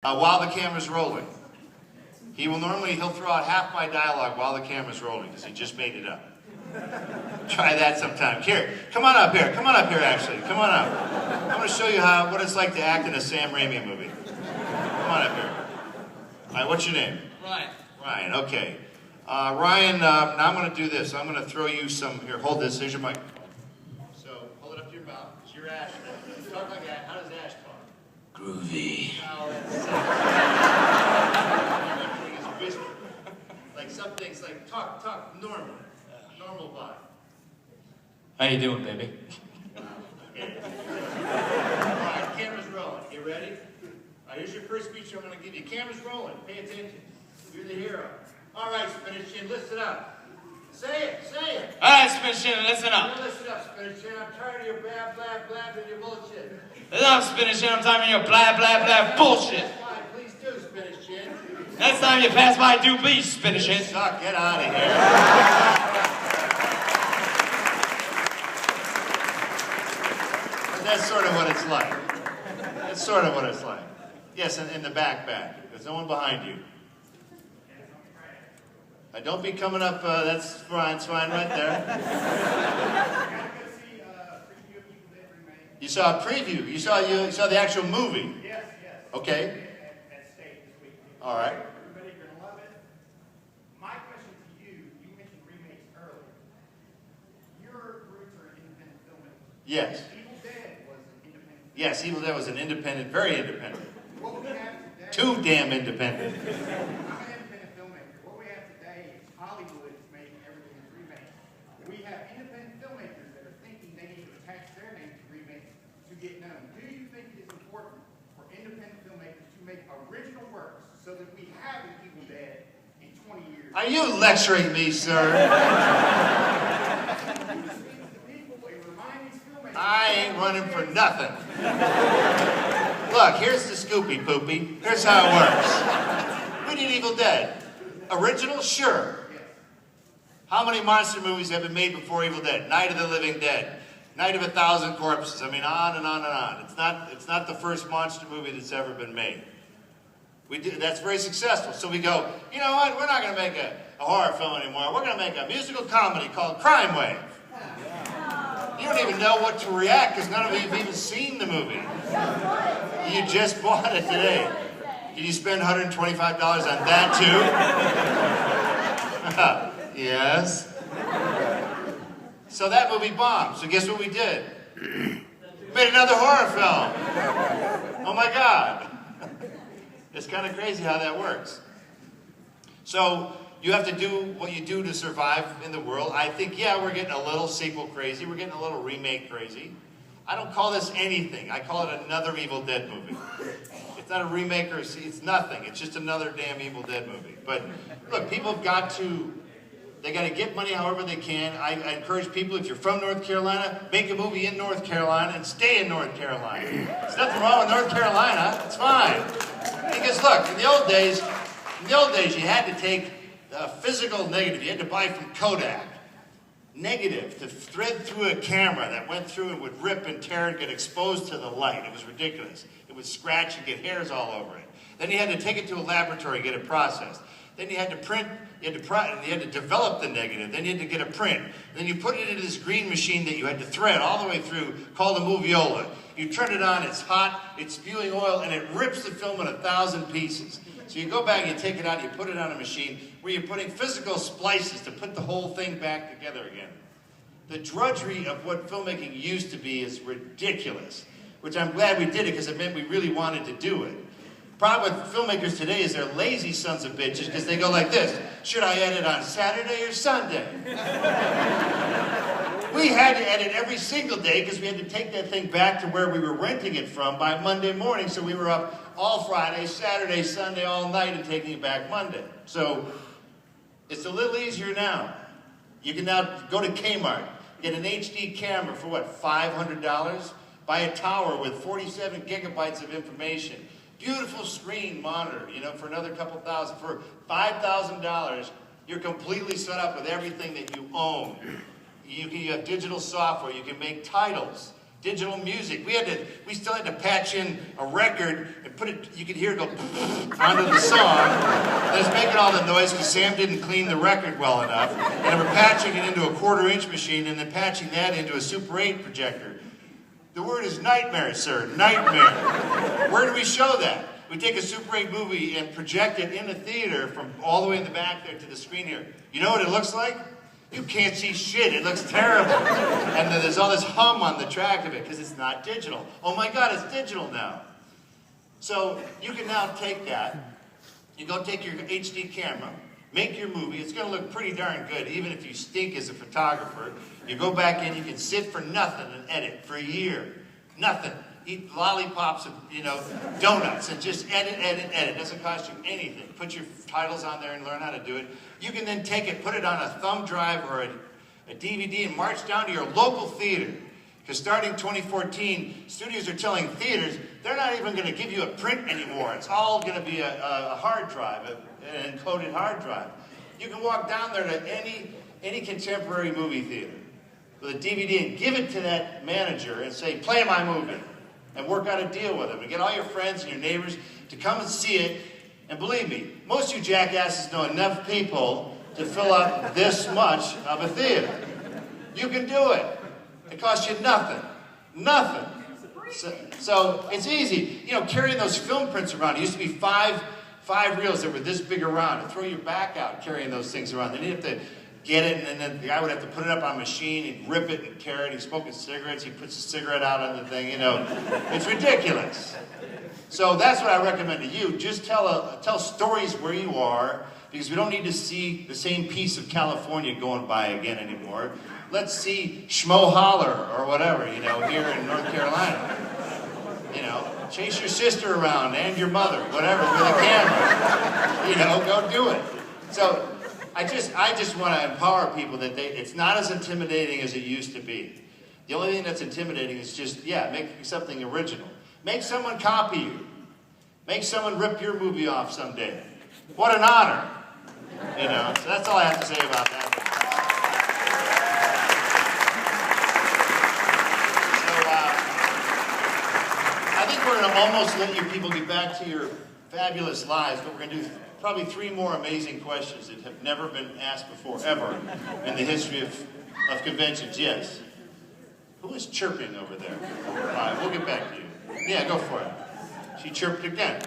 while the camera's rolling. He'll throw out half my dialogue while the camera's rolling because he just made it up. Try that sometime. Here, come on up here. Come on up here, actually. Come on up. I'm going to show you what it's like to act in a Sam Raimi movie. Come on up here. All right, what's your name? Ryan. Ryan, okay. Ryan, now I'm going to do this. I'm going to throw you some, here, hold this. Here's your microphone. So, hold it up to your mouth. It's your Ash. Talk like that. How does Ash talk? Groovy. No, everything is whispered. Like some things, like talk normal. Normal vibe. How you doing, baby? Okay. Alright, camera's rolling. You ready? Alright, here's your first speech I'm going to give you. Camera's rolling. Pay attention. You're the hero. Alright, Spinach Chin, listen up. Say it, say it. Alright, Spinach Chin, listen up. Now listen up, Spinach Chin. I'm tired of your blab, and your bullshit. Listen up, Spinach Chin. I'm talking your blah bullshit. Fine, please do, Spinach Chin. Next time you pass by, do please, Spinach Chin. Suck, get out of here. That's sort of what it's like. That's sort of what it's like. Yes, in the back. There's no one behind you. Don't be coming up, that's fine right there. You saw a preview. You saw the actual movie. Yes. Okay. At state this week. All right. Everybody's gonna love it. My question to you mentioned remakes earlier. Your roots are independent filmmakers. Yes. Evil Dead was an independent. Yes, Evil Dead was an independent, very independent. What we have today. Too damn independent. I'm an independent filmmaker. What we have today is Hollywood is making everything as remakes. We have independent filmmakers that are thinking they need to attach their name to remakes to get known. Do you think it is important for independent filmmakers to make original works so that we have an Evil Dead in 20 years? Are you lecturing me, sir? I ain't running for nothing. Look, here's the scoopy poopy. Here's how it works. We did Evil Dead. Original? Sure. How many monster movies have been made before Evil Dead? Night of the Living Dead. Night of 1,000 Corpses. I mean, on and on and on. It's not the first monster movie that's ever been made. That's very successful. So we go, you know what? We're not going to make a horror film anymore. We're going to make a musical comedy called Crime Wave. You don't even know what to react because none of you have even seen the movie. You just bought it today. Did you spend $125 on that too? Yes. So that movie bombed. So guess what we did? Made another horror film. Oh my God. It's kind of crazy how that works. So you have to do what you do to survive in the world. I think, yeah, we're getting a little sequel crazy. We're getting a little remake crazy. I don't call this anything. I call it another Evil Dead movie. It's not a remake or it's nothing. It's just another damn Evil Dead movie. But look, people have got to get money however they can. I encourage people, if you're from North Carolina, make a movie in North Carolina and stay in North Carolina. There's nothing wrong with North Carolina. It's fine. Because look, in the old days, you had to take a physical negative. You had to buy from Kodak. Negative to thread through a camera that went through and would rip and tear and get exposed to the light. It was ridiculous. It would scratch and get hairs all over it. Then you had to take it to a laboratory and get it processed. Then you had to print, you had to develop the negative. Then you had to get a print. Then you put it into this green machine that you had to thread all the way through called a moviola. You turn it on, it's hot, it's spewing oil, and it rips the film in 1,000 pieces. So you go back, you take it out, you put it on a machine where you're putting physical splices to put the whole thing back together again. The drudgery of what filmmaking used to be is ridiculous, which I'm glad we did it because it meant we really wanted to do it. The problem with filmmakers today is they're lazy sons of bitches because they go like this: should I edit on Saturday or Sunday? We had to edit every single day because we had to take that thing back to where we were renting it from by Monday morning, so we were up all Friday, Saturday, Sunday, all night and taking it back Monday. So it's a little easier now. You can now go to Kmart, get an HD camera for what, $500? Buy a tower with 47 gigabytes of information. Beautiful screen monitor, for another couple thousand. For $5,000, you're completely set up with everything that you own. You have digital software. You can make titles. Digital music. We still had to patch in a record and put it, you could hear it go onto the song. And it's making all the noise because Sam didn't clean the record well enough. And we're patching it into a 1/4-inch machine and then patching that into a Super 8 projector. The word is nightmare, sir. Nightmare. Where do we show that? We take a Super 8 movie and project it in the theater from all the way in the back there to the screen here. You know what it looks like? You can't see shit. It looks terrible. And then there's all this hum on the track of it because it's not digital. Oh my God, it's digital now. So you can now take that. You go take your HD camera, make your movie. It's going to look pretty darn good, even if you stink as a photographer. You go back in, you can sit for nothing and edit for a year. Nothing. Eat lollipops and, donuts and just edit. It doesn't cost you anything. Put your titles on there and learn how to do it. You can then take it, put it on a thumb drive or a DVD and march down to your local theater. Because starting 2014, studios are telling theaters they're not even going to give you a print anymore. It's all going to be a hard drive, an encoded hard drive. You can walk down there to any contemporary movie theater with a DVD and give it to that manager and say, play my movie. And work out a deal with them. And get all your friends and your neighbors to come and see it. And believe me, most of you jackasses know enough people to fill up this much of a theater. You can do it. It costs you nothing. Nothing. So it's easy. Carrying those film prints around. It used to be five reels that were this big around. And throw your back out carrying those things around. Then you have to get it, and then the guy would have to put it up on a machine and rip it and carry it. He's smoking cigarettes. He puts a cigarette out on the thing. It's ridiculous. So that's what I recommend to you. Just tell stories where you are, because we don't need to see the same piece of California going by again anymore. Let's see Schmo Holler or whatever, here in North Carolina. Chase your sister around and your mother, whatever, with a camera. Go do it. So I just want to empower people that it's not as intimidating as it used to be. The only thing that's intimidating is just, make something original. Make someone copy you. Make someone rip your movie off someday. What an honor. So that's all I have to say about that. So I think we're going to almost let you people get back to your fabulous lives, but we're going to do probably 3 more amazing questions that have never been asked before, ever, in the history of conventions. Yes. Who is chirping over there? All right, we'll get back to you. Yeah, go for it. She chirped again.